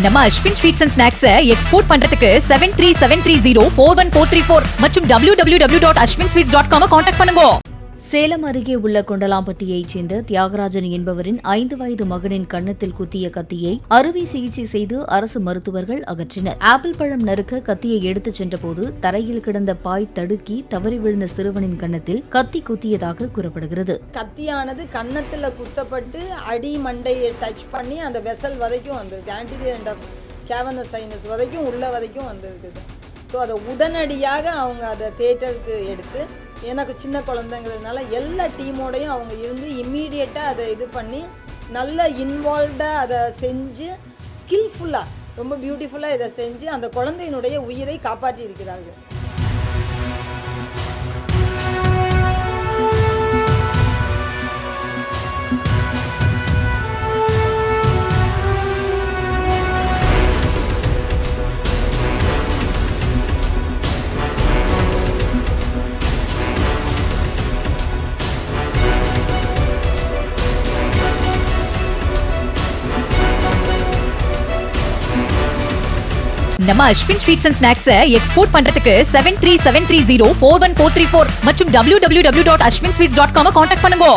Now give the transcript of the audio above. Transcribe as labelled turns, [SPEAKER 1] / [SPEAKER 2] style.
[SPEAKER 1] நம்ம Ashwin sweets and snacks export பண்றதுக்கு 7373041434 மற்றும் www.ashwinsweets.com கான்டாக்ட் பண்ணுங்க.
[SPEAKER 2] சேலம் அருகே உள்ள கொண்டலாம்பட்டியைச் சேர்ந்த தியாகராஜன் என்பவரின் 5 வயது மகனின் கன்னத்தில் குத்திய கத்தியை அறுவை சிகிச்சை செய்து அரசு மருத்துவர்கள் அகற்றினர். ஆப்பிள் பழம் நறுக்க கத்தியை எடுத்துச் சென்றபோது தரையில் கிடந்த பாய் தடுக்கி தவறி விழுந்த சிறுவனின் கன்னத்தில் கத்தி குத்தியதாக கூறப்படுகிறது.
[SPEAKER 3] கத்தியானது கன்னத்தில் குத்தப்பட்டு அடி மண்டையை டச் பண்ணி அந்த வெசல் வரைக்கும் வந்திருக்கு, ஆன்டீரியர் அண்ட் கேவனஸ் சைனஸ் வரைக்கும் உள்ள வரைக்கும் வந்திருக்குது. ஸோ அதை உடனடியாக அவங்க அதை தியேட்டருக்கு எடுத்து, எனக்கு சின்ன குழந்தைங்கிறதுனால எல்லா டீமோடையும் அவங்க இருந்து இம்மீடியட்டாக அதை இது பண்ணி நல்ல இன்வால்வ்டாக அதை செஞ்சு ஸ்கில்ஃபுல்லாக ரொம்ப பியூட்டிஃபுல்லாக இதை செஞ்சு அந்த குழந்தையினுடைய உயிரை காப்பாற்றி இருக்கிறார்கள்.
[SPEAKER 1] நம்ம Ashwin sweets and snacks export பண்றதுக்கு 7373041434 மற்றும் www.ashwinsweets.com கான்டாக்ட் பண்ணுங்க.